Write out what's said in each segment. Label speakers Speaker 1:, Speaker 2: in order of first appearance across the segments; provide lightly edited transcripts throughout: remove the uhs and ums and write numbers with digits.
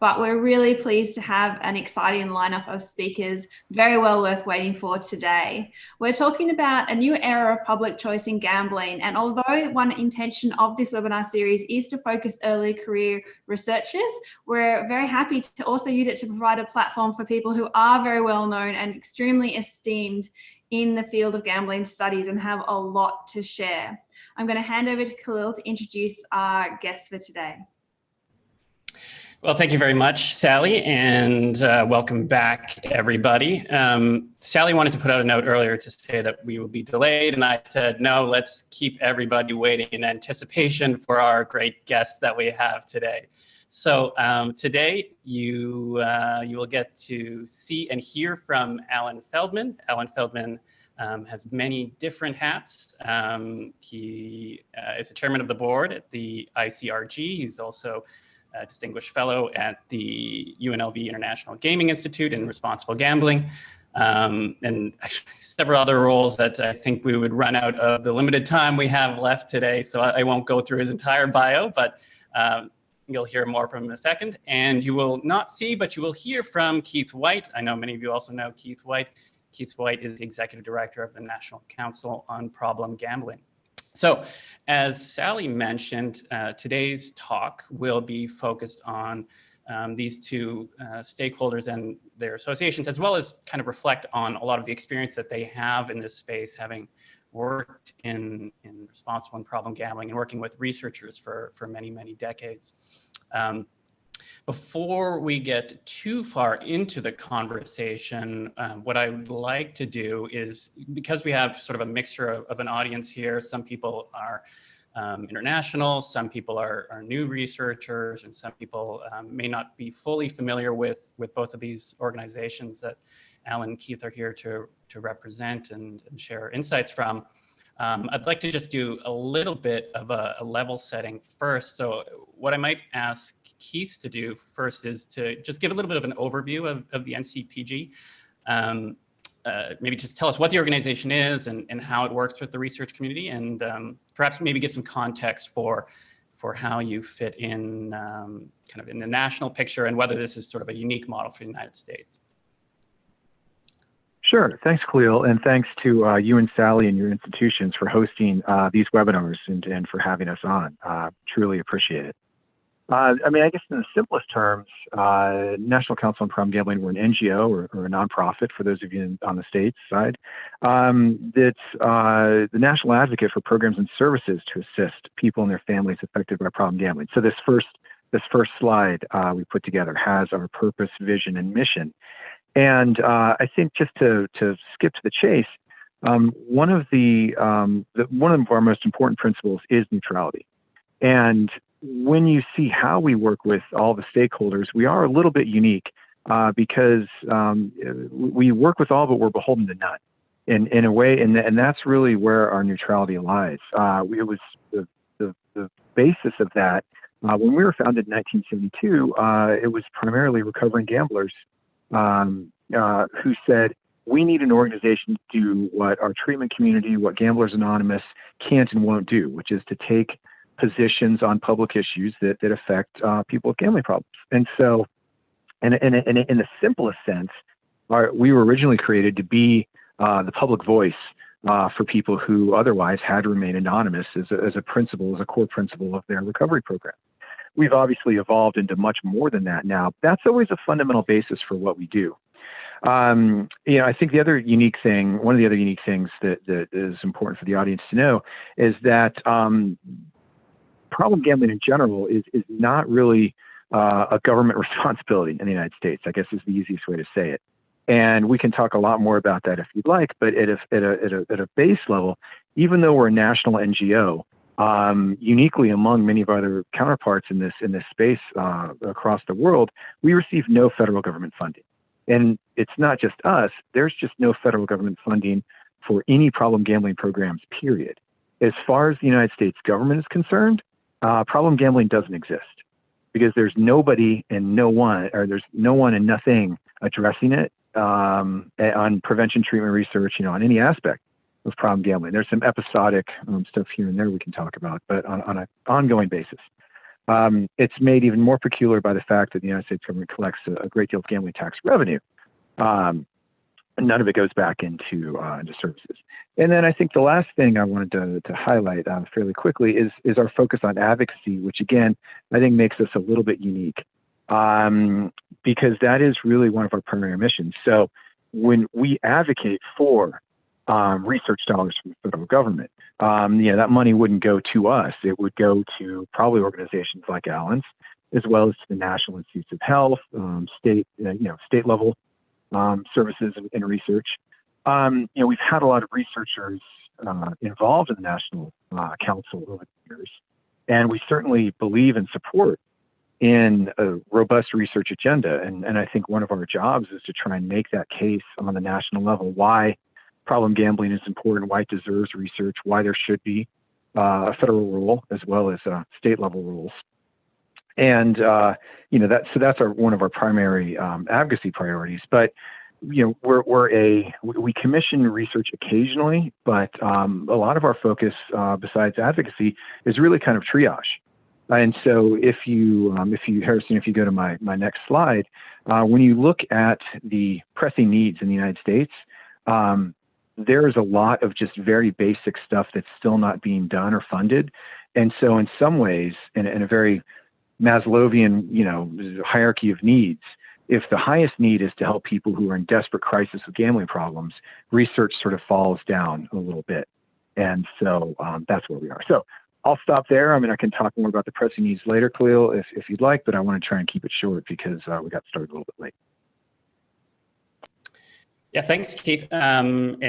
Speaker 1: but we're really pleased to have an exciting lineup of speakers, very well worth waiting for today. We're talking about a new era of public choice in gambling, and although one intention of this webinar series is to focus early career researchers, we're very happy to also use it to provide a platform for people who are very well known and extremely esteemed in the field of gambling studies and have a lot to share. I'm going to hand over to Khalil to introduce our guests for today.
Speaker 2: Well, thank you very much, Sally, and welcome back, everybody. Sally wanted to put out a note earlier to say that we will be delayed, and I said, no, let's keep everybody waiting in anticipation for our great guests that we have today. So today, you will get to see and hear from Alan Feldman. Alan Feldman has many different hats. He is the chairman of the board at the ICRG. He's also a distinguished fellow at the UNLV International Gaming Institute in responsible gambling, and actually several other roles that I think we would run out of the limited time we have left today. So I won't go through his entire bio, but you'll hear more from him in a second. And you will not see, but you will hear from Keith Whyte. I know many of you also know Keith Whyte. Keith Whyte is the executive director of the National Council on Problem Gambling. So, as Sally mentioned, today's talk will be focused on these two stakeholders and their associations, as well as kind of reflect on a lot of the experience that they have in this space, having worked in responsible and problem gambling and working with researchers for many, many decades. Before we get too far into the conversation, what I would like to do is, because we have sort of a mixture of an audience here, some people are international, some people are new researchers, and some people may not be fully familiar with both of these organizations that Alan and Keith are here to represent and share insights from. I'd like to just do a little bit of a level setting first. So what I might ask Keith to do first is to just give a little bit of an overview of the NCPG. Maybe just tell us what the organization is and how it works with the research community, and perhaps maybe give some context for how you fit in kind of in the national picture and whether this is sort of a unique model for the United States.
Speaker 3: Sure. Thanks, Khalil, and thanks to you and Sally and your institutions for hosting these webinars and for having us on. Truly appreciate it. I mean, I guess in the simplest terms, National Council on Problem Gambling, we're an NGO or a nonprofit, for those of you on the states side. That's the national advocate for programs and services to assist people and their families affected by problem gambling. So this first slide we put together has our purpose, vision, and mission. And I think just to skip to the chase, one of our most important principles is neutrality. And when you see how we work with all the stakeholders, we are a little bit unique because we work with all, but we're beholden to none in a way. And that's really where our neutrality lies. It was the basis of that. When we were founded in 1972, it was primarily recovering gamblers who said, we need an organization to do what our treatment community, what Gamblers Anonymous can't and won't do, which is to take positions on public issues that affect people with gambling problems. And so, in the simplest sense, we were originally created to be the public voice for people who otherwise had to remain anonymous as a principle, as a core principle of their recovery program. We've obviously evolved into much more than that now. That's always a fundamental basis for what we do. I think one of the other unique things that is important for the audience to know is that problem gambling in general is not really a government responsibility in the United States, I guess is the easiest way to say it. And we can talk a lot more about that if you'd like, but at a base level, even though we're a national NGO, uniquely among many of our other counterparts in this space across the world, we receive no federal government funding. And it's not just us, there's just no federal government funding for any problem gambling programs, period. As far as the United States government is concerned, problem gambling doesn't exist because there's nobody and no one, or there's no one and nothing addressing it on prevention, treatment, research, on any aspect of problem gambling. There's some episodic stuff here and there we can talk about, but on an ongoing basis. It's made even more peculiar by the fact that the United States government collects a great deal of gambling tax revenue. None of it goes back into services. And then I think the last thing I wanted to highlight fairly quickly is our focus on advocacy, which again, I think makes us a little bit unique because that is really one of our primary missions. So when we advocate for research dollars from the federal government, that money wouldn't go to us. It would go to probably organizations like Allen's, as well as to the National Institutes of Health, state level services and research. We've had a lot of researchers involved in the National Council over the years, and we certainly believe and support in a robust research agenda. And I think one of our jobs is to try and make that case on the national level, why problem gambling is important, why it deserves research, why there should be a federal rule as well as state level rules. And that's one of our primary advocacy priorities. But we commission research occasionally, but a lot of our focus besides advocacy is really kind of triage. And so if you Harrison, if you go to my next slide, when you look at the pressing needs in the United States, there's a lot of just very basic stuff that's still not being done or funded. And so in some ways, in a very Maslowian, hierarchy of needs, if the highest need is to help people who are in desperate crisis with gambling problems, research sort of falls down a little bit. And so that's where we are. So I'll stop there. I mean, I can talk more about the pressing needs later, Khalil, if you'd like, but I want to try and keep it short because we got started a little bit late.
Speaker 2: Yeah, thanks, Keith. I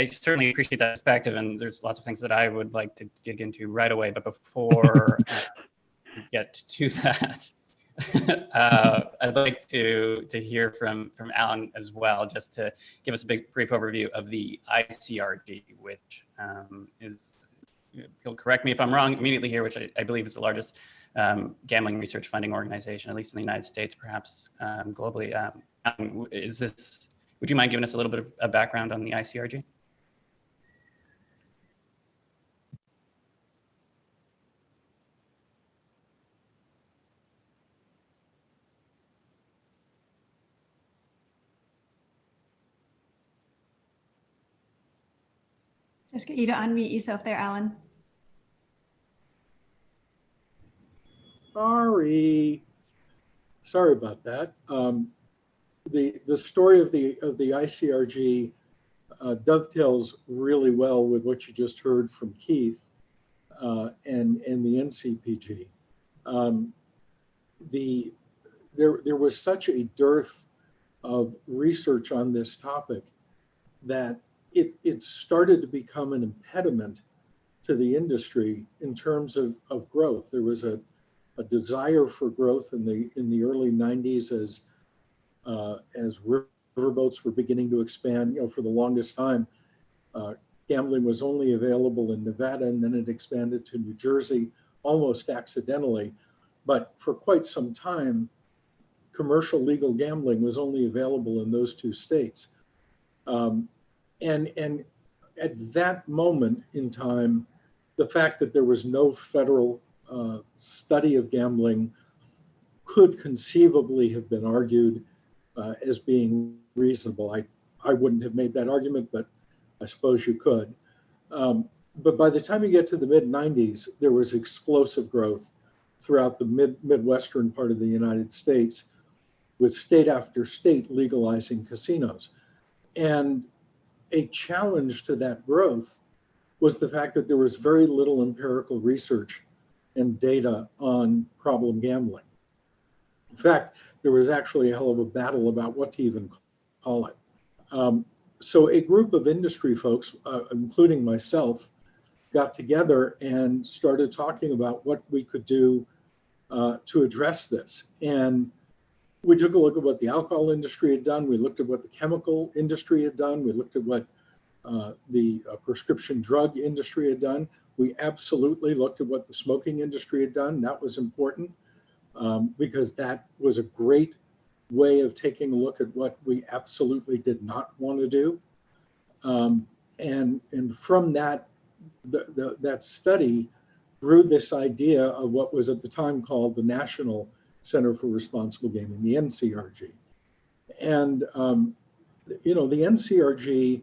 Speaker 2: certainly appreciate that perspective, and there's lots of things that I would like to dig into right away. But before we get to that, I'd like to hear from Alan as well, just to give us a brief overview of the ICRG, which is, he'll correct me if I'm wrong immediately here, which I believe is the largest gambling research funding organization, at least in the United States, perhaps globally. Would you mind giving us a little bit of a background on the ICRG?
Speaker 1: Just get you to unmute yourself there, Alan.
Speaker 4: Sorry about that. The story of the ICRG dovetails really well with what you just heard from Keith and the NCPG. There was such a dearth of research on this topic that it started to become an impediment to the industry in terms of growth. There was a desire for growth in the early 90s as riverboats were beginning to expand. For the longest time, gambling was only available in Nevada, and then it expanded to New Jersey almost accidentally. But for quite some time, commercial legal gambling was only available in those two states. And at that moment in time, the fact that there was no federal study of gambling could conceivably have been argued as being reasonable. I wouldn't have made that argument, but I suppose you could. But by the time you get to the mid-90s, there was explosive growth throughout the Midwestern part of the United States, with state after state legalizing casinos. And a challenge to that growth was the fact that there was very little empirical research and data on problem gambling. In fact, there was actually a hell of a battle about what to even call it. So a group of industry folks, including myself, got together and started talking about what we could do to address this. And we took a look at what the alcohol industry had done. We looked at what the chemical industry had done. We looked at what the prescription drug industry had done. We absolutely looked at what the smoking industry had done. That was important because that was a great way of taking a look at what we absolutely did not want to do. And from that, that study grew this idea of what was at the time called the National Center for Responsible Gaming, the NCRG. And, you know, the NCRG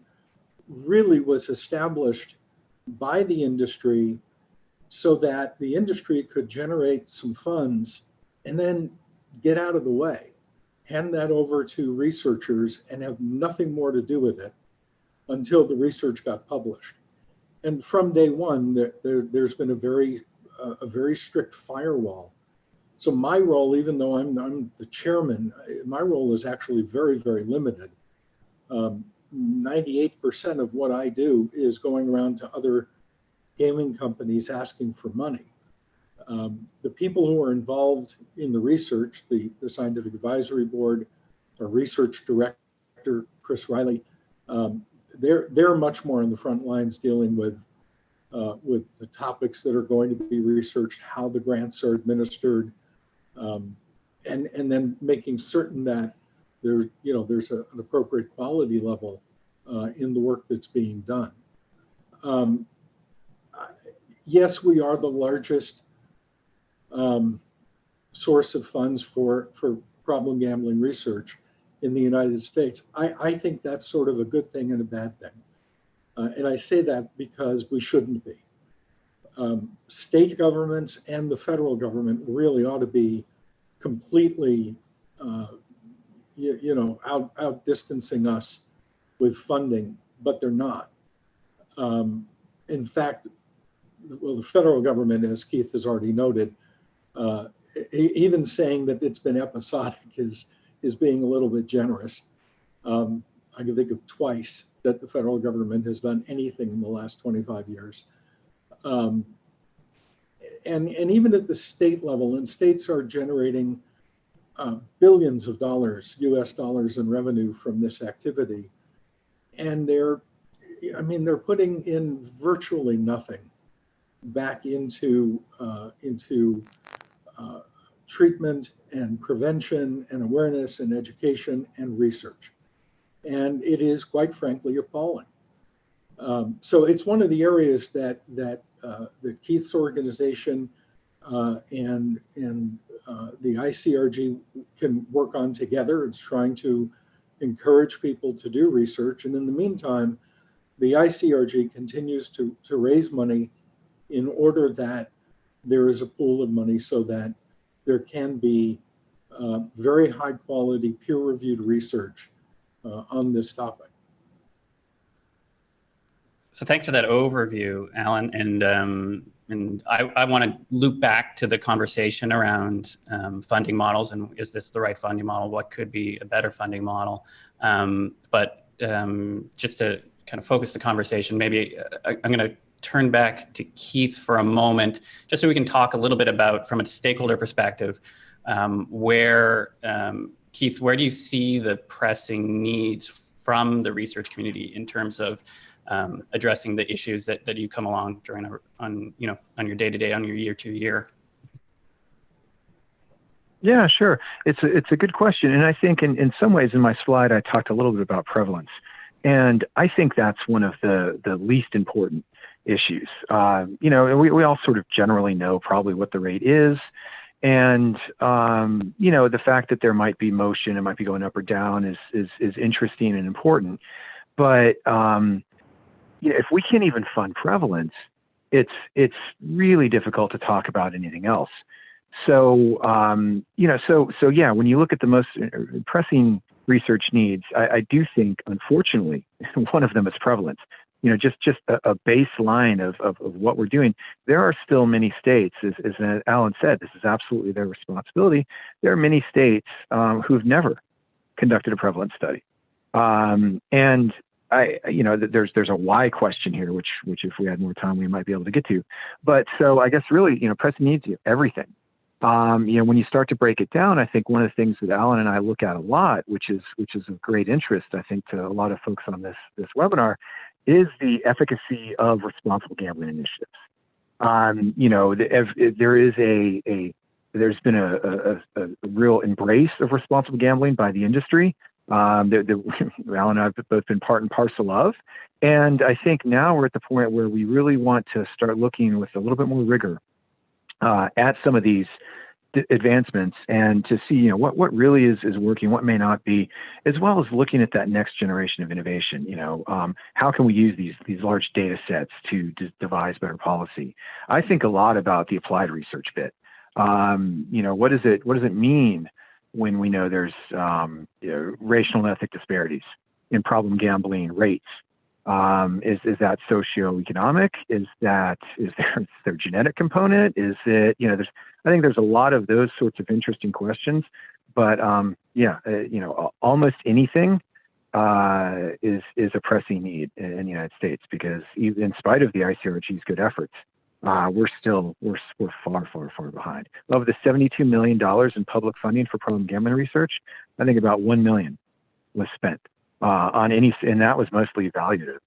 Speaker 4: really was established by the industry so that the industry could generate some funds and then get out of the way, hand that over to researchers and have nothing more to do with it until the research got published. And from day one, there's been a very strict firewall. So my role, even though I'm the chairman, my role is actually very, very limited. 98% of what I do is going around to other gaming companies asking for money. The people who are involved in the research, the scientific advisory board, our research director, Chris Riley, they're much more on the front lines dealing with the topics that are going to be researched, how the grants are administered, and then making certain that there's an appropriate quality level in the work that's being done. Yes, we are the largest source of funds for problem gambling research in the United States. I think that's sort of a good thing and a bad thing. And I say that because we shouldn't be. State governments and the federal government really ought to be completely, outdistancing us with funding, but they're not. In fact, well, the federal government, as Keith has already noted, even saying that it's been episodic is being a little bit generous. I can think of twice that the federal government has done anything in the last 25 years. And even at the state level, and states are generating billions of dollars, US dollars in revenue from this activity. And they're putting in virtually nothing back into treatment and prevention and awareness and education and research. And it is, quite frankly, appalling. So it's one of the areas that Keith's organization and the ICRG can work on together. It's trying to encourage people to do research. And in the meantime, the ICRG continues to raise money in order that there is a pool of money so that there can be very high quality peer-reviewed research on this topic.
Speaker 2: So thanks for that overview, Alan. And I want to loop back to the conversation around funding models and is this the right funding model? What could be a better funding model? But just to kind of focus the conversation, maybe I'm going to turn back to Keith for a moment, just so we can talk a little bit about, from a stakeholder perspective, Keith, where do you see the pressing needs from the research community in terms of addressing the issues that you come along on your day-to-day, on your year-to-year?
Speaker 3: Yeah, sure. It's a good question. And I think in some ways in my slide, I talked a little bit about prevalence. And I think that's one of the least important issues. We all sort of generally know probably what the rate is. And, the fact that there might be motion, it might be going up or down is interesting and important. But, if we can't even fund prevalence, it's really difficult to talk about anything else. So, yeah, when you look at the most pressing research needs, I do think, unfortunately, one of them is prevalence. Just a baseline of what we're doing. There are still many states, as Alan said, this is absolutely their responsibility. There are many states who've never conducted a prevalence study. And there's a why question here, which if we had more time, we might be able to get to. But so I guess really, pressing needs everything. When you start to break it down, I think one of the things that Alan and I look at a lot, which is of great interest, I think, to a lot of folks on this webinar, is the efficacy of responsible gambling initiatives. There's been a real embrace of responsible gambling by the industry. Alan and I have both been part and parcel of. And I think now we're at the point where we really want to start looking with a little bit more rigor at some of these advancements and to see, you know, what really is working, what may not be, as well as looking at that next generation of innovation. You know, how can we use these large data sets to devise better policy? I think a lot about the applied research bit. You know, what does it mean when we know there's you know, racial and ethnic disparities in problem gambling rates? Is that socioeconomic? Is there genetic component? Is it, you know, I think there's a lot of those sorts of interesting questions, but yeah, you know, almost anything is a pressing need in the United States, because even in spite of the ICRG's good efforts, we're far behind. Of the $72 million in public funding for problem gambling research, I think about $1 million was spent on and that was mostly evaluative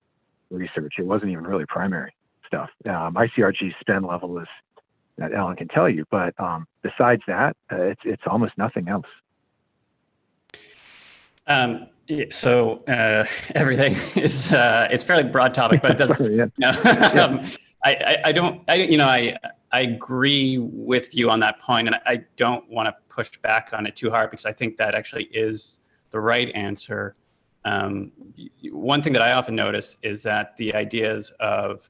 Speaker 3: research. It wasn't even really primary stuff. ICRG's spend level is, that Alan can tell you, but besides that, it's almost nothing else.
Speaker 2: So everything is it's a fairly broad topic, but it does.
Speaker 3: Yeah.
Speaker 2: I agree with you on that point, and I don't want to push back on it too hard, because I think that actually is the right answer. One thing that I often notice is that the ideas of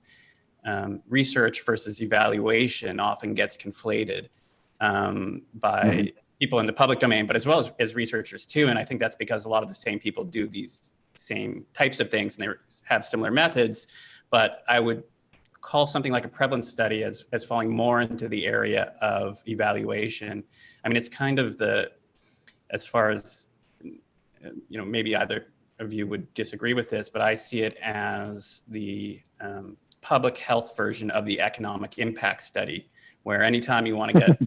Speaker 2: research versus evaluation often gets conflated by people in the public domain, but as well as researchers too. And I think that's because a lot of the same people do these same types of things, and they have similar methods. But I would call something like a prevalence study as falling more into the area of evaluation. I mean, it's kind of as far as, you know, maybe either of you would disagree with this, but I see it as the public health version of the economic impact study, where anytime you want to get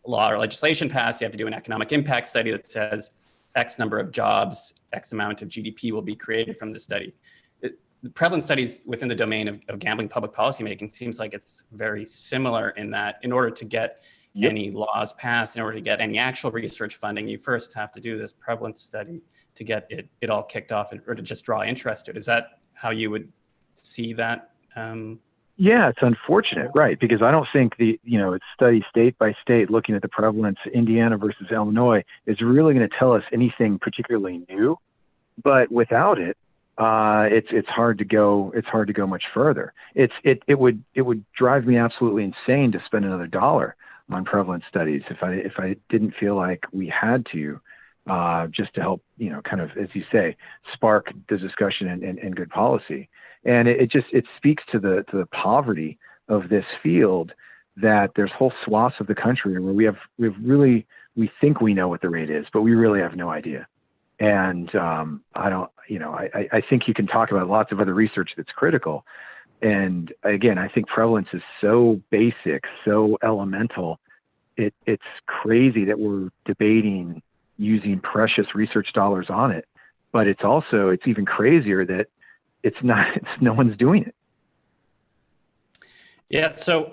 Speaker 2: law or legislation passed, you have to do an economic impact study that says X number of jobs, X amount of GDP will be created from the study. The prevalence studies within the domain of gambling public policymaking seems like it's very similar in that in order to get any laws passed, in order to get any actual research funding, you first have to do this prevalence study to get it all kicked off, or to just draw interest to it. Is that how you would see that?
Speaker 3: Yeah, it's unfortunate, right? Because I don't think it's study state by state, looking at the prevalence, Indiana versus Illinois, is really going to tell us anything particularly new. But without it, it's hard to go. It's hard to go much further. It would drive me absolutely insane to spend another dollar on prevalence studies if I didn't feel like we had to, just to help, kind of, as you say, spark the discussion and good policy. And it speaks to the poverty of this field, that there's whole swaths of the country where we think we know what the rate is, but we really have no idea. And I think you can talk about lots of other research that's critical. And again, I think prevalence is so basic, so elemental. It's crazy that we're debating using precious research dollars on it, but it's even crazier that no one's doing it.
Speaker 2: Yeah. So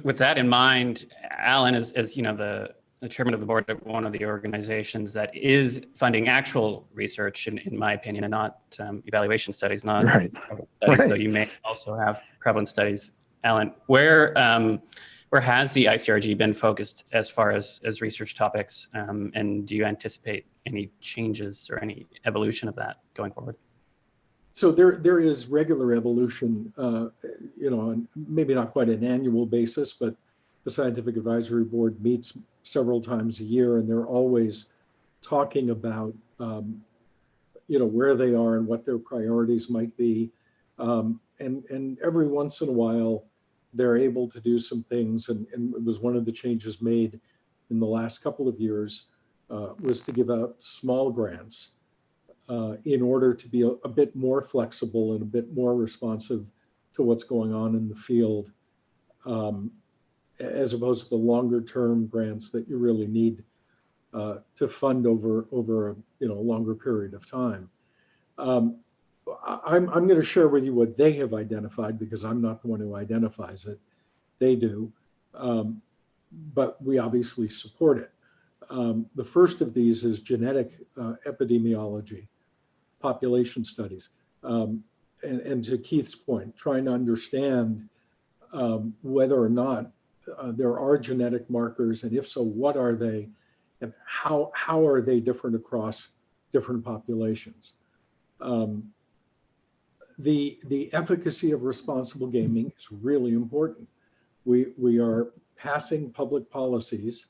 Speaker 2: with that in mind, Alan, as you know, the chairman of the board of one of the organizations that is funding actual research, in my opinion, and not evaluation studies, not
Speaker 3: right.
Speaker 2: studies, though you may also have prevalence studies. Alan, where has the ICRG been focused as far as research topics, and do you anticipate any changes or any evolution of that going forward?
Speaker 4: So there is regular evolution, on maybe not quite an annual basis, but the Scientific Advisory Board meets several times a year, and they're always talking about, where they are and what their priorities might be. And every once in a while, they're able to do some things, and it was one of the changes made in the last couple of years, was to give out small grants in order to be a bit more flexible and a bit more responsive to what's going on in the field, as opposed to the longer term grants that you really need to fund over a longer period of time. I'm going to share with you what they have identified, because I'm not the one who identifies it. They do, but we obviously support it. The first of these is genetic epidemiology, population studies. And to Keith's point, trying to understand whether or not there are genetic markers, and if so, what are they, and how are they different across different populations? The efficacy of responsible gaming is really important. We are passing public policies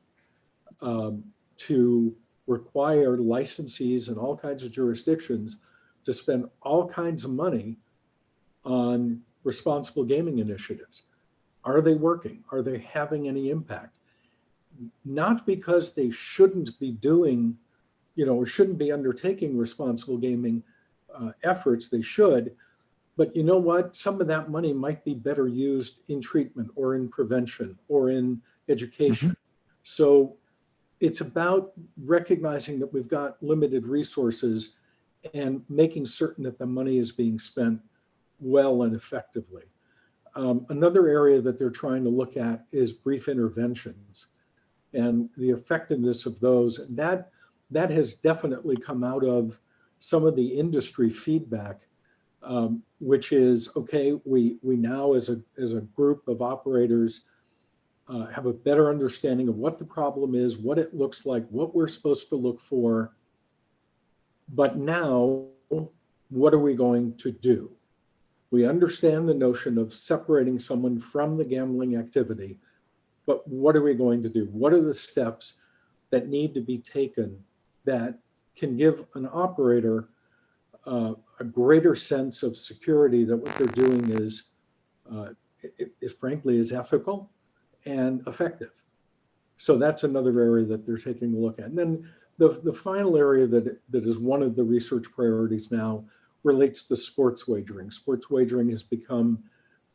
Speaker 4: to require licensees in all kinds of jurisdictions to spend all kinds of money on responsible gaming initiatives. Are they working? Are they having any impact? Not because they shouldn't be doing, or shouldn't be undertaking responsible gaming efforts, they should, but you know what? Some of that money might be better used in treatment or in prevention or in education. So it's about recognizing that we've got limited resources and making certain that the money is being spent well and effectively. Another area that they're trying to look at is brief interventions and the effectiveness of those. And that has definitely come out of some of the industry feedback, which is, okay, we now as a group of operators have a better understanding of what the problem is, what it looks like, what we're supposed to look for. But now, what are we going to do? We understand the notion of separating someone from the gambling activity, but what are we going to do? What are the steps that need to be taken that can give an operator a greater sense of security that what they're doing is, frankly, is ethical and effective? So that's another area that they're taking a look at. And then the final area that is one of the research priorities now relates to sports wagering. Sports wagering has become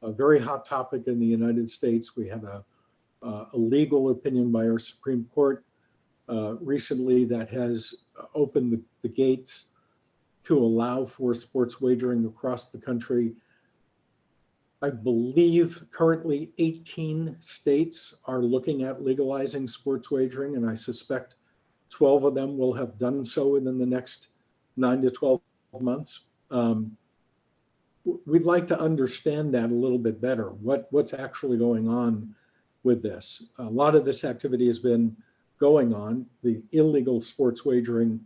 Speaker 4: a very hot topic in the United States. We have a legal opinion by our Supreme Court recently that has opened the gates to allow for sports wagering across the country. I believe currently 18 states are looking at legalizing sports wagering, and I suspect 12 of them will have done so within the next 9 to 12 months. We'd like to understand that a little bit better, what's actually going on with this. A lot of this activity has been going on. The illegal sports wagering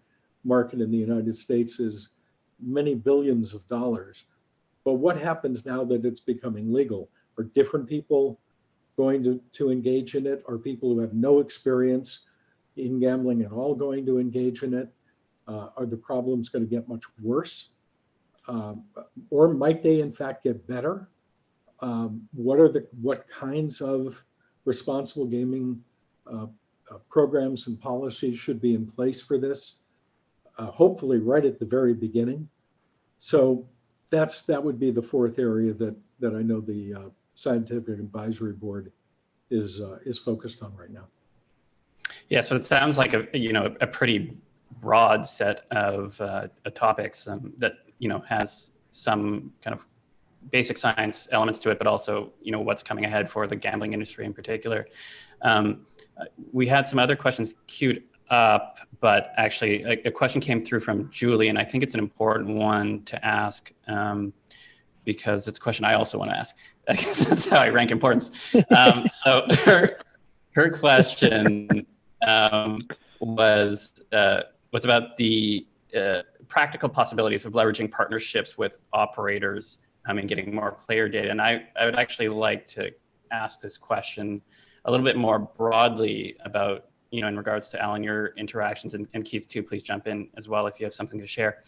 Speaker 4: market in the United States is many billions of dollars. But what happens now that it's becoming legal? Are different people going to engage in it? Are people who have no experience in gambling at all going to engage in it? Are the problems going to get much worse? Or might they in fact get better? What kinds of responsible gaming programs and policies should be in place for this? Hopefully right at the very beginning. So that would be the fourth area that I know the Scientific Advisory Board is focused on right now.
Speaker 2: Yeah, so it sounds like a pretty broad set of topics that has some kind of basic science elements to it, but also what's coming ahead for the gambling industry in particular. We had some other questions queued up, but actually a question came through from Julie, and I think it's an important one to ask because it's a question I also want to ask. I guess that's how I rank importance. So her question was about the practical possibilities of leveraging partnerships with operators and getting more player data. And I would actually like to ask this question a little bit more broadly about, in regards to, Alan, your interactions, and Keith too, please jump in as well if you have something to share.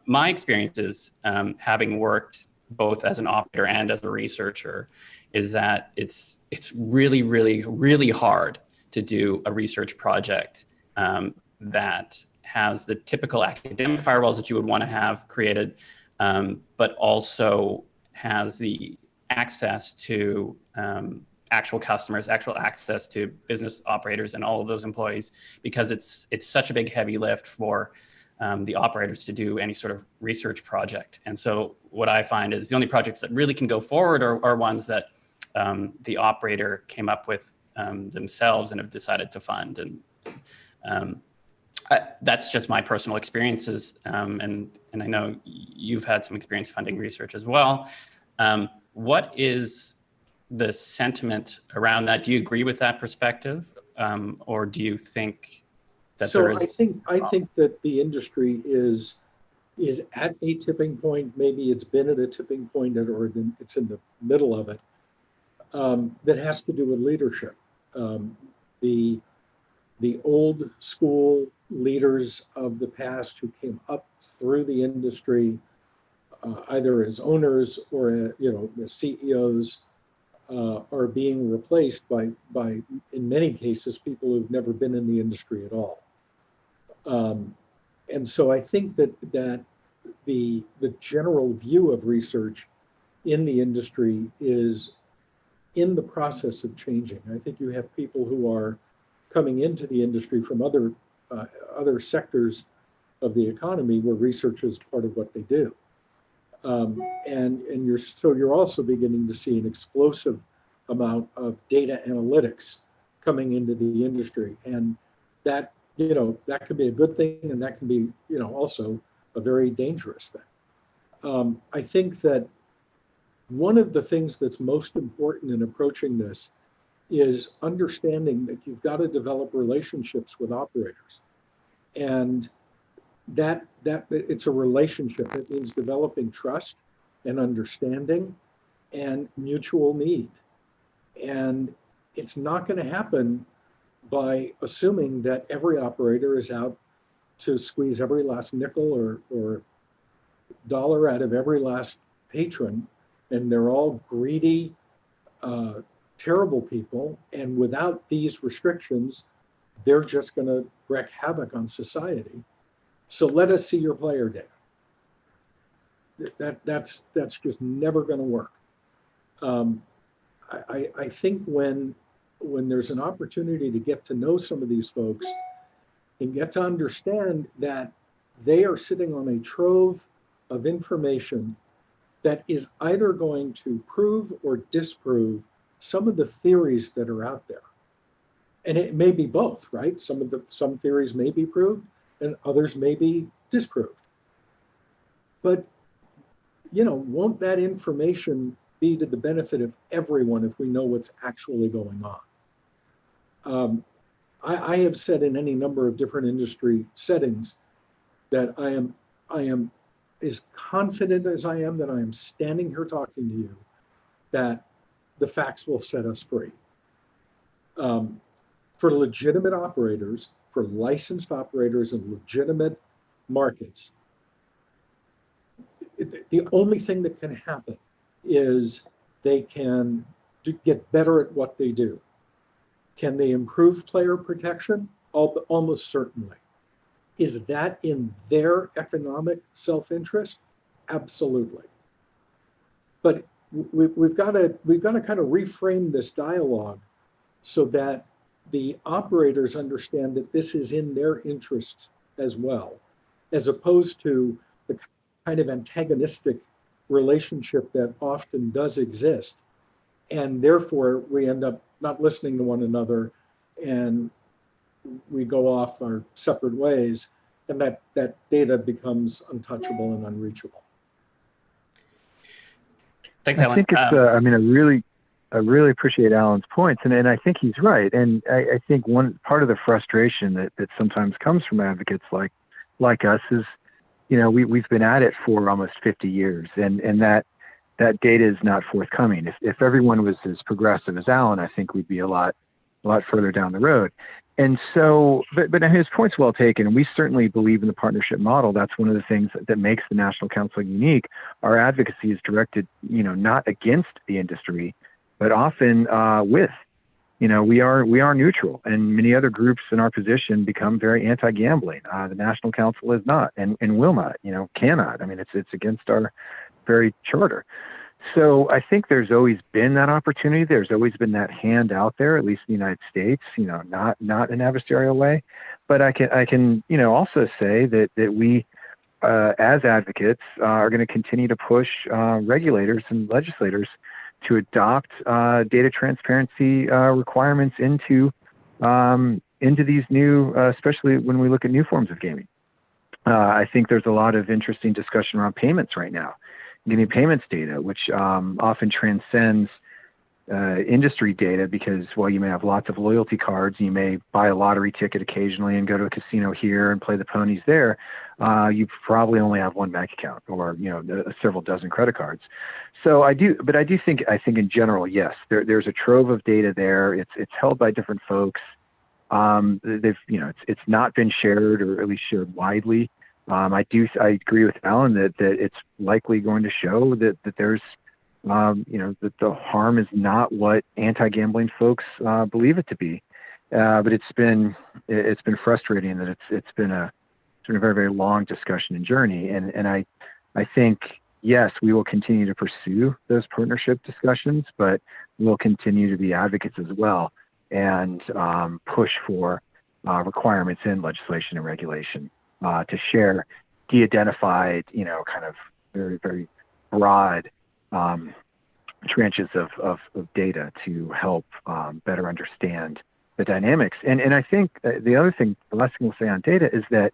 Speaker 2: My experience is, having worked both as an operator and as a researcher, is that it's really, really, really hard to do a research project that has the typical academic firewalls that you would want to have created, but also has the access to actual customers, actual access to business operators and all of those employees, because it's such a big heavy lift for the operators to do any sort of research project. And so what I find is the only projects that really can go forward are ones that the operator came up with themselves and have decided to fund. And that's just my personal experiences. And I know you've had some experience funding research as well. What is the sentiment around that. Do you agree with that perspective, or do you think that
Speaker 4: So
Speaker 2: there is?
Speaker 4: I think that the industry is at a tipping point. Maybe it's been at a tipping point, or it's in the middle of it. That has to do with leadership. The old school leaders of the past who came up through the industry, either as owners or as CEOs, are being replaced by in many cases people who've never been in the industry at all. And so I think that the general view of research in the industry is in the process of changing. I think you have people who are coming into the industry from other sectors of the economy where research is part of what they do. And you're also beginning to see an explosive amount of data analytics coming into the industry, and that that can be a good thing, and that can be also a very dangerous thing. I think that one of the things that's most important in approaching this is understanding that you've got to develop relationships with operators, and that it's a relationship. It means developing trust and understanding and mutual need. And it's not going to happen by assuming that every operator is out to squeeze every last nickel or dollar out of every last patron, and they're all greedy, terrible people. And without these restrictions, they're just going to wreak havoc on society. So let us see your player data. That's just never going to work. I think when there's an opportunity to get to know some of these folks and get to understand that they are sitting on a trove of information that is either going to prove or disprove some of the theories that are out there. And it may be both, right? Some theories may be proved and others may be disproved. But won't that information be to the benefit of everyone if we know what's actually going on? I have said in any number of different industry settings that I am as confident as I am that I am standing here talking to you that the facts will set us free. For legitimate operators, for licensed operators in legitimate markets, the only thing that can happen is they can get better at what they do. Can they improve player protection? Almost certainly. Is that in their economic self-interest? Absolutely. But we've got to kind of reframe this dialogue so that the operators understand that this is in their interests as well, as opposed to the kind of antagonistic relationship that often does exist. And therefore, we end up not listening to one another and we go off our separate ways, and that data becomes untouchable and unreachable.
Speaker 2: Thanks, Alan.
Speaker 3: I think it's, I really appreciate Alan's points, and I think he's right. And I think one part of the frustration that sometimes comes from advocates like us is, we've been at it for almost 50 years, and that data is not forthcoming. If everyone was as progressive as Alan, I think we'd be a lot further down the road. And so, but his point's well taken, and we certainly believe in the partnership model. That's one of the things that makes the National Council unique. Our advocacy is directed, not against the industry, but often with. We are neutral, and many other groups in our position become very anti-gambling. The National Council is not, and will not, cannot. I mean, it's against our very charter. So I think there's always been that opportunity. There's always been that hand out there, at least in the United States, not in an adversarial way. But I can also say that we, as advocates, are going to continue to push regulators and legislators to adopt data transparency requirements into these new, especially when we look at new forms of gaming. I think there's a lot of interesting discussion around payments right now. Getting payments data, which often transcends industry data, because while you may have lots of loyalty cards, you may buy a lottery ticket occasionally and go to a casino here and play the ponies there, you probably only have one bank account, or several dozen credit cards. So I do think in general, yes, there's a trove of data there. It's held by different folks. It's not been shared, or at least shared widely. I agree with Alan that it's likely going to show that there's that the harm is not what anti-gambling folks believe it to be. But it's been frustrating that it's been a very, very long discussion and journey. And I think, yes, we will continue to pursue those partnership discussions, but we'll continue to be advocates as well, and push for requirements in legislation and regulation to share de-identified, kind of very, very broad tranches of data to help better understand the dynamics. And I think the last thing we'll say on data is that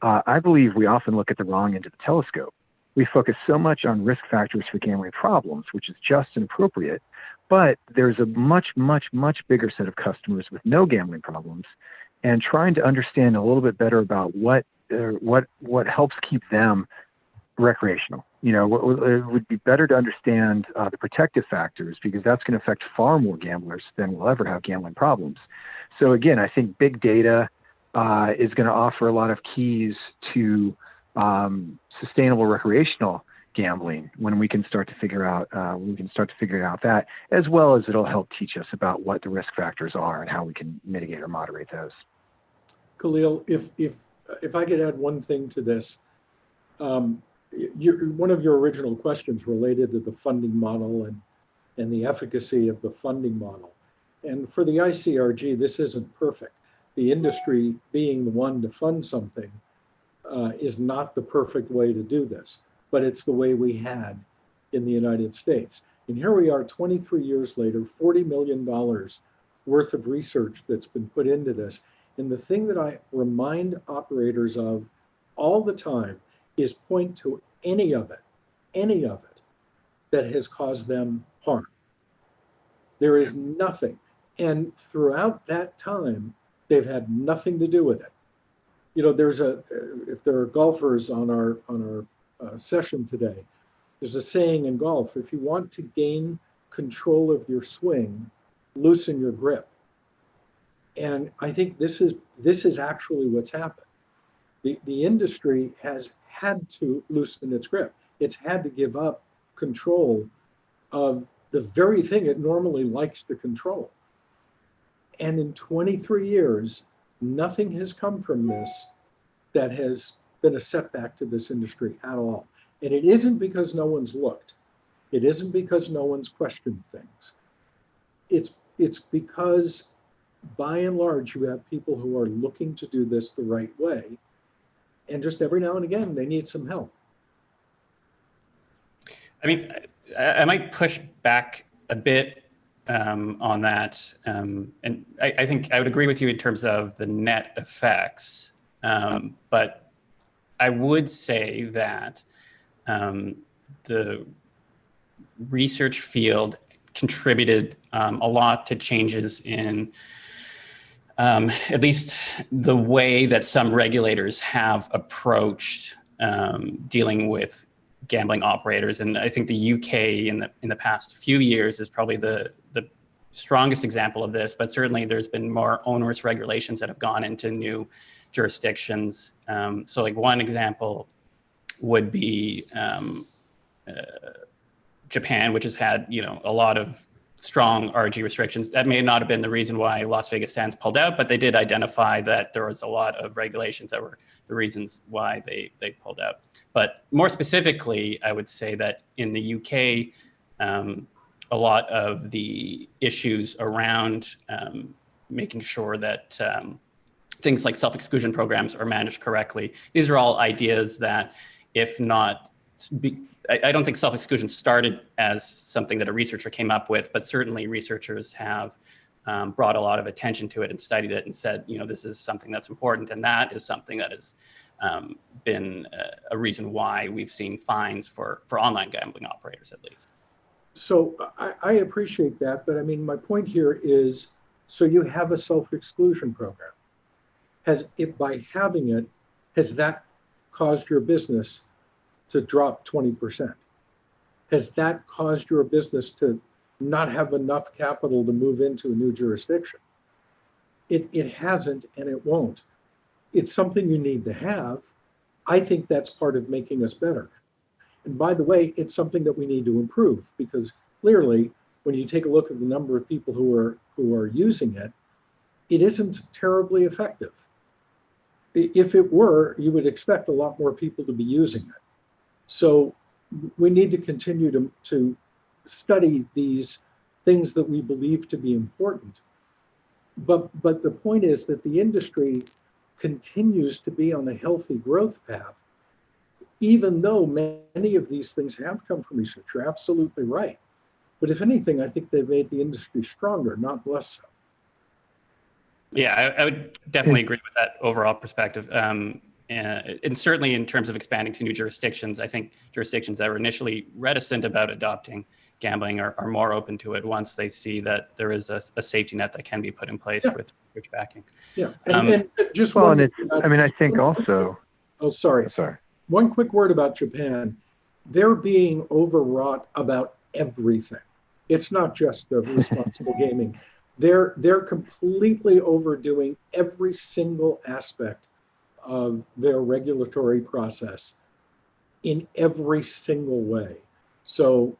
Speaker 3: I believe we often look at the wrong end of the telescope. We focus so much on risk factors for gambling problems, which is just and appropriate, but there's a much, much, much bigger set of customers with no gambling problems, and trying to understand a little bit better about what helps keep them recreational. It would be better to understand the protective factors, because that's going to affect far more gamblers than will ever have gambling problems. So again, I think big data is going to offer a lot of keys to sustainable recreational gambling when we can start to figure out that, as well as it'll help teach us about what the risk factors are and how we can mitigate or moderate those.
Speaker 4: Khalil, if I could add one thing to this, one of your original questions related to the funding model and the efficacy of the funding model. And for the ICRG, this isn't perfect. The industry being the one to fund something is not the perfect way to do this, but it's the way we had in the United States. And here we are 23 years later, $40 million worth of research that's been put into this. And the thing that I remind operators of all the time is point to any of it that has caused them harm. There is nothing. And throughout that time, they've had nothing to do with it. If there are golfers on our session today, there's a saying in golf: if you want to gain control of your swing, loosen your grip. And I think this is actually what's happened. The industry has had to loosen its grip. It's had to give up control of the very thing it normally likes to control. And in 23 years, nothing has come from this that has been a setback to this industry at all. And it isn't because no one's looked. It isn't because no one's questioned things. It's because, by and large, you have people who are looking to do this the right way. And just every now and again, they need some help.
Speaker 2: I mean, I might push back a bit on that. And I think I would agree with you in terms of the net effects. But I would say that the research field contributed a lot to changes in at least the way that some regulators have approached dealing with gambling operators. And I think the UK in the past few years is probably the strongest example of this, but certainly there's been more onerous regulations that have gone into new jurisdictions. So like one example would be Japan, which has had, a lot of strong RG restrictions. That may not have been the reason why Las Vegas Sands pulled out, but they did identify that there was a lot of regulations that were the reasons why they pulled out. But more specifically, I would say that in the UK, a lot of the issues around making sure that things like self-exclusion programs are managed correctly. These are all ideas that, if not, I don't think self-exclusion started as something that a researcher came up with, but certainly researchers have brought a lot of attention to it and studied it and said, this is something that's important. And that is something that has been a reason why we've seen fines for online gambling operators, at least.
Speaker 4: So I appreciate that, but I mean, my point here is, so you have a self-exclusion program. Has it, by having it, has that caused your business to drop 20%? Has that caused your business to not have enough capital to move into a new jurisdiction? It hasn't, and it won't. It's something you need to have. I think that's part of making us better. And by the way, it's something that we need to improve, because clearly, when you take a look at the number of people who are using it, it isn't terribly effective. If it were, you would expect a lot more people to be using it. So we need to continue to study these things that we believe to be important. But the point is that the industry continues to be on a healthy growth path, even though many of these things have come from research. You're absolutely right. But if anything, I think they've made the industry stronger, not less so.
Speaker 2: Yeah, I would definitely agree with that overall perspective. And certainly in terms of expanding to new jurisdictions, I think jurisdictions that were initially reticent about adopting gambling are more open to it once they see that there is a safety net that can be put in place with research backing.
Speaker 4: Yeah, and just
Speaker 3: well,
Speaker 4: one.
Speaker 3: and I mean, I think also.
Speaker 4: Oh, sorry.
Speaker 3: Sorry.
Speaker 4: One quick word about Japan. They're being overwrought about everything. It's not just the responsible gaming. They're completely overdoing every single aspect of their regulatory process in every single way. So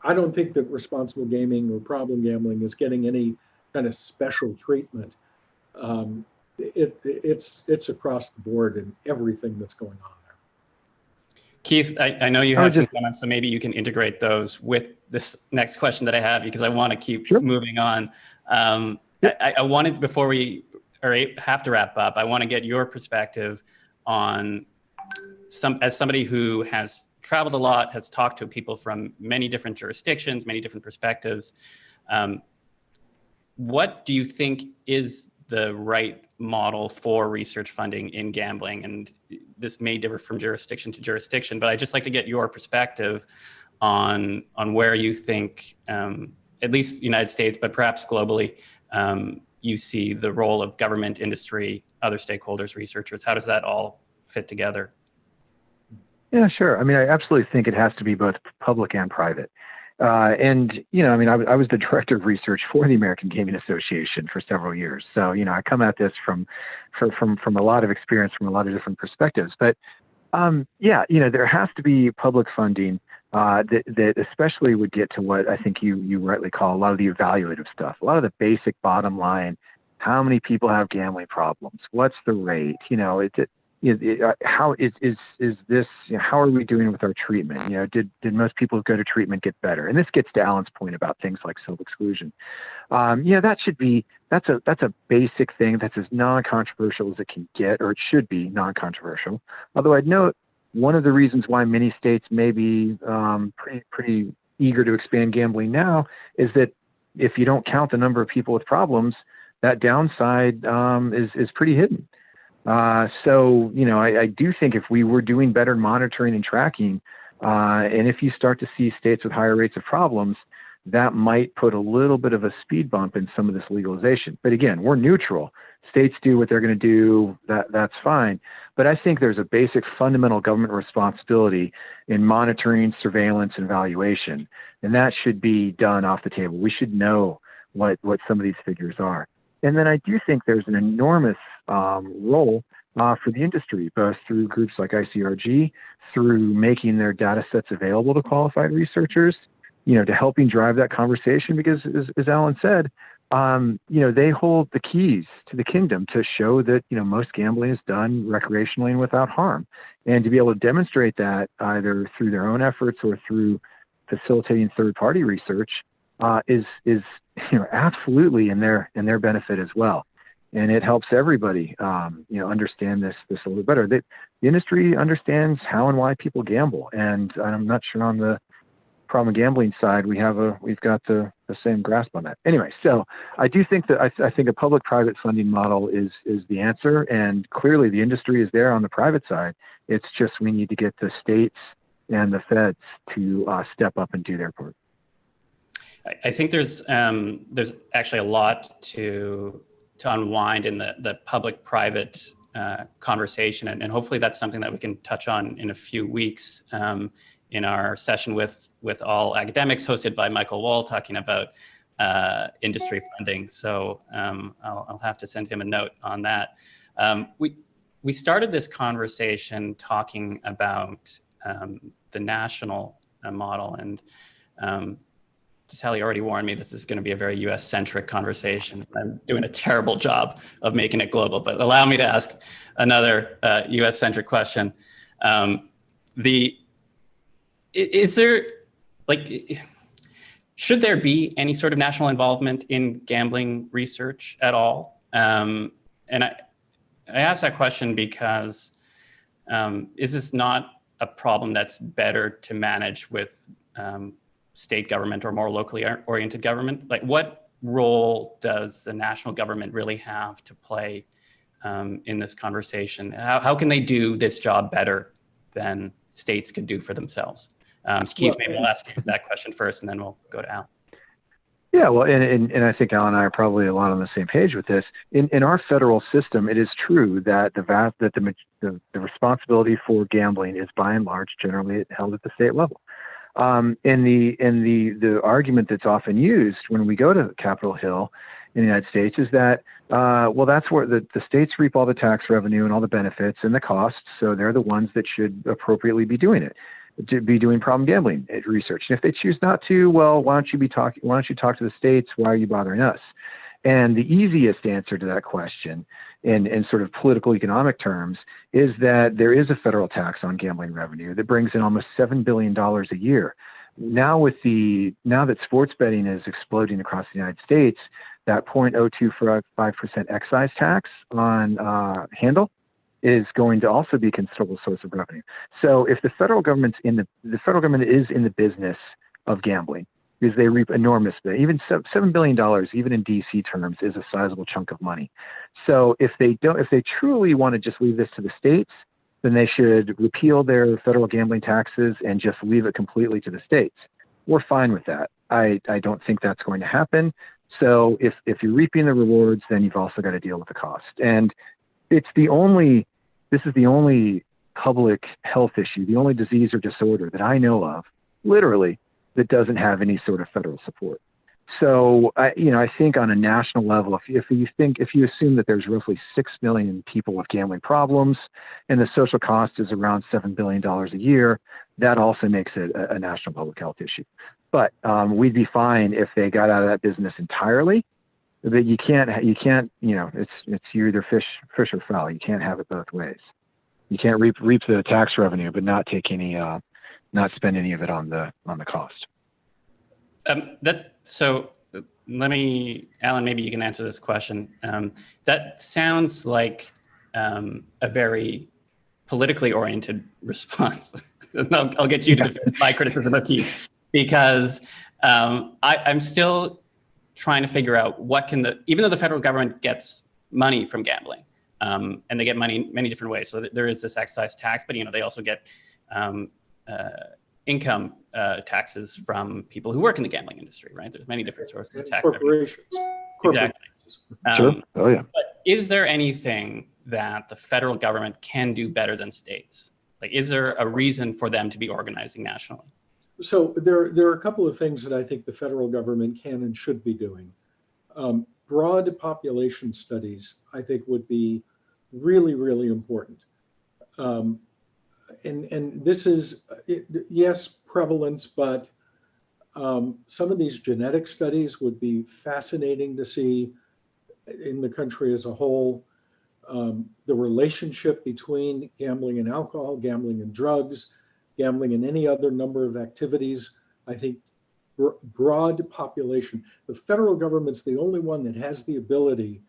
Speaker 4: I don't think that responsible gaming or problem gambling is getting any kind of special treatment. It's across the board in everything that's going on there.
Speaker 2: Keith, I know you have some comments, so maybe you can integrate those with this next question that I have, because I want to keep moving on. I wanted, before we have to wrap up, I want to get your perspective on, as somebody who has traveled a lot, has talked to people from many different jurisdictions, many different perspectives. What do you think is the right model for research funding in gambling? And this may differ from jurisdiction to jurisdiction, but I'd just like to get your perspective on where you think, at least United States, but perhaps globally, you see the role of government, industry, other stakeholders, researchers. How does that all fit together?
Speaker 3: Yeah, sure. I mean, I absolutely think it has to be both public and private. And, you know, I mean, I was the director of research for the American Gaming Association for several years. So, you know, I come at this from a lot of experience, from a lot of different perspectives. But, yeah, you know, there has to be public funding that especially would get to what I think you rightly call a lot of the evaluative stuff, a lot of the basic bottom line. How many people have gambling problems? What's the rate? You know, how is this? You know, how are we doing with our treatment? You know, did most people who go to treatment get better? And this gets to Alan's point about things like self-exclusion. You know, that's a basic thing that's as non-controversial as it can get, or it should be non-controversial. Although I'd note one of the reasons why many states may be pretty eager to expand gambling now is that if you don't count the number of people with problems, that downside is pretty hidden. So, you know, I do think if we were doing better monitoring and tracking, and if you start to see states with higher rates of problems, that might put a little bit of a speed bump in some of this legalization. But again, we're neutral. States do what they're going to do. That's fine. But I think there's a basic fundamental government responsibility in monitoring, surveillance, and evaluation. And that should be done off the table. We should know what some of these figures are. And then I do think there's an enormous role for the industry, both through groups like ICRG, through making their data sets available to qualified researchers, you know, to helping drive that conversation. Because as Alan said, you know, they hold the keys to the kingdom to show that, you know, most gambling is done recreationally and without harm. And to be able to demonstrate that either through their own efforts or through facilitating third-party research is you know, absolutely in their benefit as well. And it helps everybody, you know, understand this a little bit better. The industry understands how and why people gamble, and I'm not sure on the problem gambling side we've got the same grasp on that. Anyway, so I do think that I think a public-private funding model is the answer, and clearly the industry is there on the private side. It's just we need to get the states and the feds to step up and do their part.
Speaker 2: I think there's actually a lot to unwind in the public-private conversation, and hopefully that's something that we can touch on in a few weeks in our session with all academics hosted by Michael Wall, talking about industry funding. So I'll have to send him a note on that. We started this conversation talking about the national model, and Sally already warned me this is going to be a very US-centric conversation. I'm doing a terrible job of making it global, but allow me to ask another US-centric question. Is there, like, should there be any sort of national involvement in gambling research at all? And I ask that question because is this not a problem that's better to manage with state government or more locally oriented government? Like, what role does the national government really have to play in this conversation? How can they do this job better than states could do for themselves? Keith, maybe I'll ask you that question first, and then we'll go to Al.
Speaker 3: Yeah, well, and I think Al and I are probably a lot on the same page with this. In our federal system, it is true that the responsibility for gambling is by and large generally held at the state level. And the argument that's often used when we go to Capitol Hill in the United States is that well, that's where the states reap all the tax revenue and all the benefits and the costs, so they're the ones that should appropriately be doing it, to be doing problem gambling research. And if they choose not to, well, why don't you talk to the states? Why are you bothering us? And the easiest answer to that question in sort of political economic terms is that there is a federal tax on gambling revenue that brings in almost $7 billion a year. Now that sports betting is exploding across the United States, that 0.025% excise tax on handle is going to also be a considerable source of revenue. So if the federal government is in the business of gambling, because they reap enormous, even $7 billion, even in DC terms, is a sizable chunk of money. So if they truly want to just leave this to the states, then they should repeal their federal gambling taxes and just leave it completely to the states. We're fine with that. I don't think that's going to happen. So if you're reaping the rewards, then you've also got to deal with the cost. And this is the only public health issue, the only disease or disorder that I know of, literally, that doesn't have any sort of federal support. So, I think on a national level, if you assume that there's roughly 6 million people with gambling problems, and the social cost is around $7 billion a year, that also makes it a national public health issue. But we'd be fine if they got out of that business entirely. But you can't, it's you either fish or fowl. You can't have it both ways. You can't reap the tax revenue, but not take any, not spend any of it on the cost.
Speaker 2: So let me, Alan, maybe you can answer this question. That sounds like a very politically oriented response. I'll get you to defend my criticism of Keith, because I'm still trying to figure out even though the federal government gets money from gambling, and they get money many different ways. So there is this excise tax, but they also get income taxes from people who work in the gambling industry, right? There's many different sources of tax.
Speaker 4: Corporations.
Speaker 2: Exactly.
Speaker 3: Sure. Oh yeah.
Speaker 2: But is there anything that the federal government can do better than states? Like, is there a reason for them to be organizing nationally?
Speaker 4: So there are a couple of things that I think the federal government can and should be doing. Broad population studies, I think, would be really, really important. And this is, yes, prevalence, but some of these genetic studies would be fascinating to see in the country as a whole. The relationship between gambling and alcohol, gambling and drugs, gambling and any other number of activities. I think broad population. The federal government's the only one that has the ability,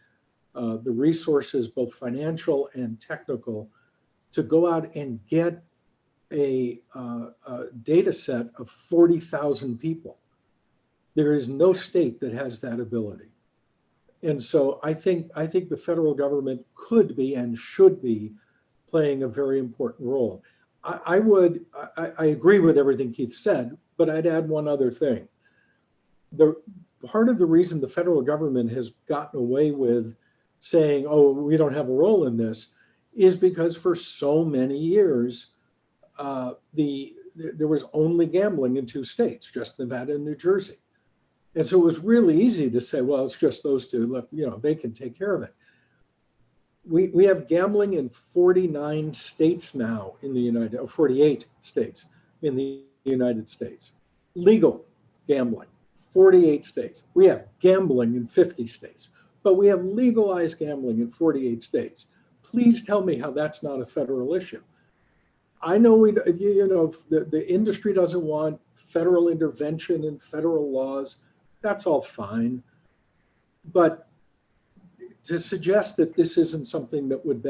Speaker 4: the resources, both financial and technical, to go out and get a data set of 40,000 people. There is no state that has that ability. And so I think the federal government could be and should be playing a very important role. I agree with everything Keith said, but I'd add one other thing. the part of the reason the federal government has gotten away with saying, oh, we don't have a role in this, is because for so many years, there was only gambling in 2 states, just Nevada and New Jersey. And so it was really easy to say, well, it's just those 2, they can take care of it. We have gambling in 49 states now in the 48 states in the United States. Legal gambling, 48 states. We have gambling in 50 states, but we have legalized gambling in 48 states. Please tell me how that's not a federal issue. I know the industry doesn't want federal intervention in federal laws. That's all fine. But to suggest that this isn't something that would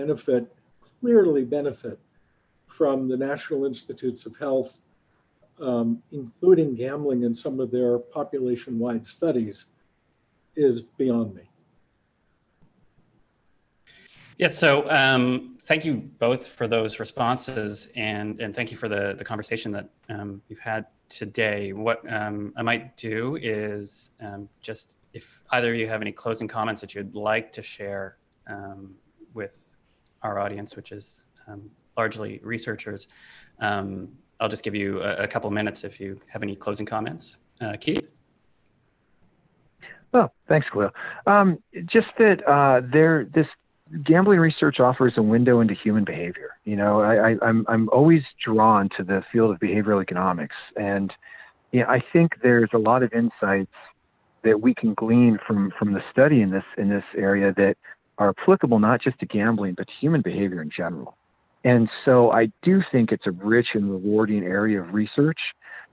Speaker 4: clearly benefit from the National Institutes of Health, including gambling in some of their population-wide studies, is beyond me.
Speaker 2: Yeah, so thank you both for those responses, and thank you for the conversation that you've had today. What I might do is just, if either of you have any closing comments that you'd like to share with our audience, which is largely researchers, I'll just give you a couple minutes if you have any closing comments. Keith?
Speaker 3: Well, thanks, Khalil. Just that this gambling research offers a window into human behavior. I'm always drawn to the field of behavioral economics, and I think there's a lot of insights that we can glean from the study in this area that are applicable not just to gambling but to human behavior in general. And so I do think it's a rich and rewarding area of research.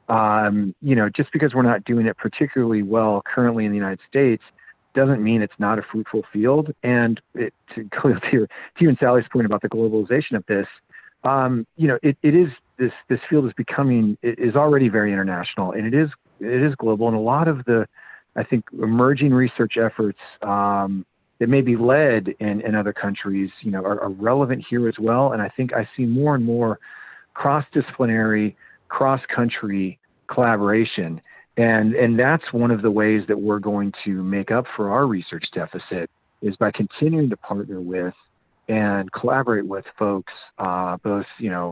Speaker 3: Just because we're not doing it particularly well currently in the United States doesn't mean it's not a fruitful field. And to you and Sally's point about the globalization of this, it is this field is already very international, and it is global. And a lot of the, I think, emerging research efforts that may be led in other countries, are relevant here as well. And I think I see more and more cross-disciplinary, cross-country collaboration. And that's one of the ways that we're going to make up for our research deficit, is by continuing to partner with and collaborate with folks, both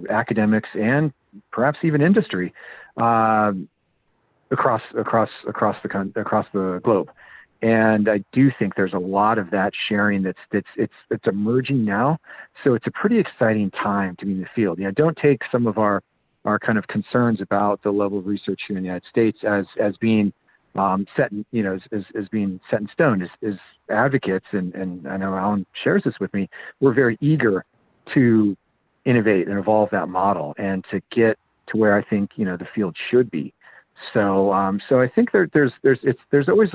Speaker 3: academics and perhaps even industry, across the globe. And I do think there's a lot of that sharing it's emerging now. So it's a pretty exciting time to be in the field. Don't take some of our kind of concerns about the level of research here in the United States as being set in stone. As advocates, and I know Alan shares this with me, we're very eager to innovate and evolve that model and to get to where I think the field should be. So I think there's always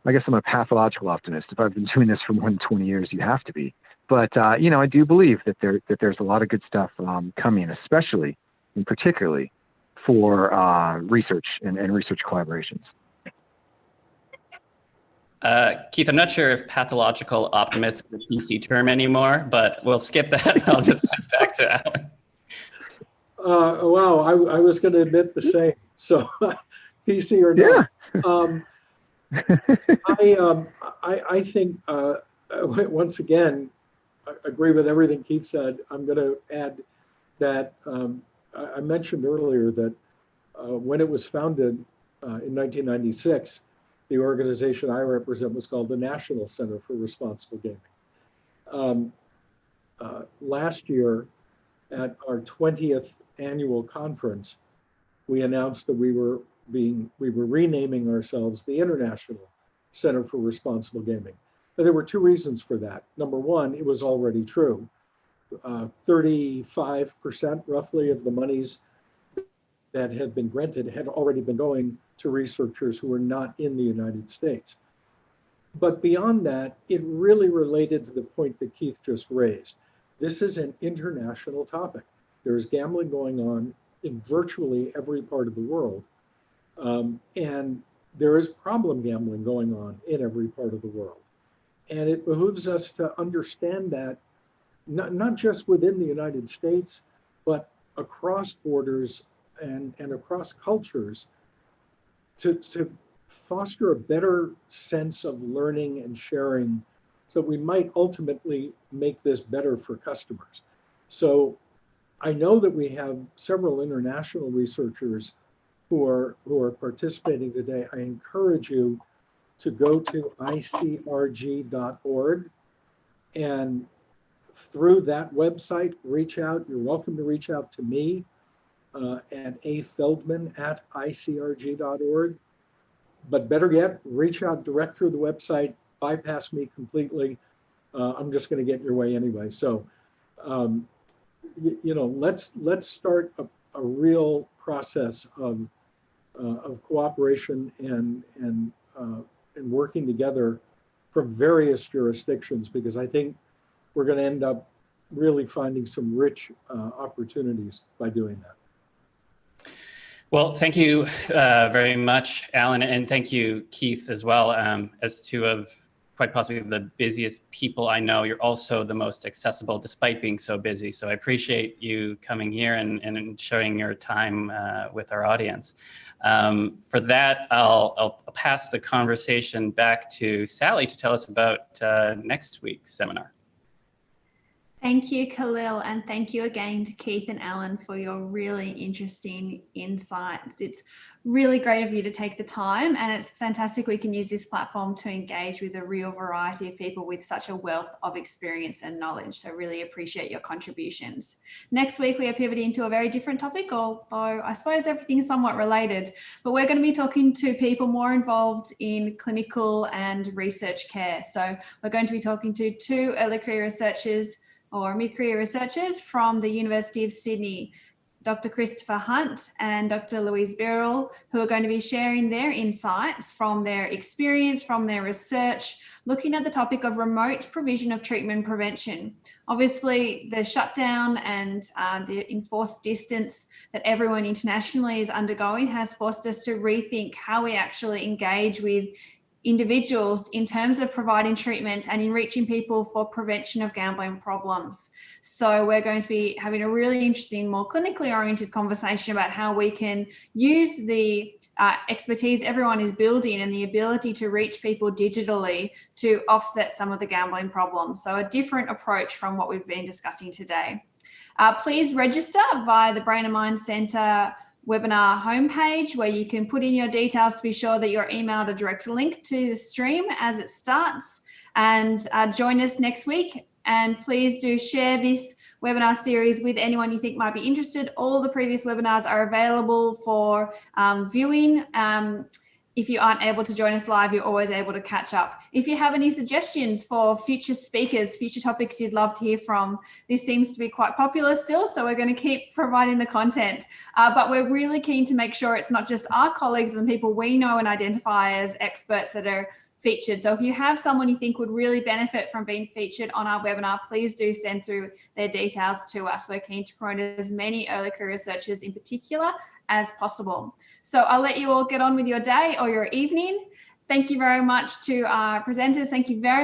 Speaker 3: I guess I'm a pathological optimist. If I've been doing this for more than 20 years, you have to be. But I do believe that there's a lot of good stuff coming, especially and particularly for research and research collaborations.
Speaker 2: Keith, I'm not sure if pathological optimist is a PC term anymore, but we'll skip that. I'll just head back to Alan.
Speaker 4: Wow, I was going to admit the same. So PC or not. Yeah. I think once again, I agree with everything Keith said. I'm going to add that I mentioned earlier that when it was founded in 1996, the organization I represent was called the National Center for Responsible Gaming. Last year, at our 20th annual conference, we announced that we were renaming ourselves the International Center for Responsible Gaming. But there were 2 reasons for that. Number one, it was already true. 35% roughly of the monies that had been granted had already been going to researchers who were not in the United States. But beyond that, it really related to the point that Keith just raised. This is an international topic. There's gambling going on in virtually every part of the world. And there is problem gambling going on in every part of the world. And it behooves us to understand that, not just within the United States, but across borders and across cultures, to foster a better sense of learning and sharing, so we might ultimately make this better for customers. So I know that we have several international researchers who are participating today. I encourage you to go to ICRG.org, and through that website, reach out. You're welcome to reach out to me at afeldman@icrg.org. But better yet, reach out direct through the website, bypass me completely. I'm just going to get your way anyway. So, let's start a real process of cooperation and working together from various jurisdictions, because I think we're going to end up really finding some rich opportunities by doing that.
Speaker 2: Well, thank you very much, Alan, and thank you, Keith, as well. As two of quite possibly the busiest people I know, you're also the most accessible despite being so busy. So I appreciate you coming here and sharing your time with our audience. For that, I'll pass the conversation back to Sally to tell us about next week's seminar.
Speaker 1: Thank you, Khalil, and thank you again to Keith and Alan for your really interesting insights. It's really great of you to take the time, and it's fantastic we can use this platform to engage with a real variety of people with such a wealth of experience and knowledge. So really appreciate your contributions. Next week, we are pivoting to a very different topic, although I suppose everything's somewhat related, but we're going to be talking to people more involved in clinical and research care. So we're going to be talking to two early career researchers or mid-career researchers from the University of Sydney, Dr. Christopher Hunt and Dr. Louise Birrell, who are going to be sharing their insights from their experience, from their research, looking at the topic of remote provision of treatment prevention. Obviously, the shutdown and the enforced distance that everyone internationally is undergoing has forced us to rethink how we actually engage with individuals in terms of providing treatment and in reaching people for prevention of gambling problems. So we're going to be having a really interesting, more clinically oriented conversation about how we can use the expertise everyone is building and the ability to reach people digitally to offset some of the gambling problems. So a different approach from what we've been discussing today. Please register via the Brain and Mind Centre webinar homepage, where you can put in your details to be sure that you're emailed a direct link to the stream as it starts, and join us next week. And please do share this webinar series with anyone you think might be interested. All the previous webinars are available for viewing. If you aren't able to join us live, you're always able to catch up. If you have any suggestions for future speakers, future topics you'd love to hear from, this seems to be quite popular still, so we're going to keep providing the content. But we're really keen to make sure it's not just our colleagues and the people we know and identify as experts that are featured. So if you have someone you think would really benefit from being featured on our webinar, please do send through their details to us. We're keen to promote as many early career researchers in particular as possible. So I'll let you all get on with your day or your evening. Thank you very much to our presenters. Thank you very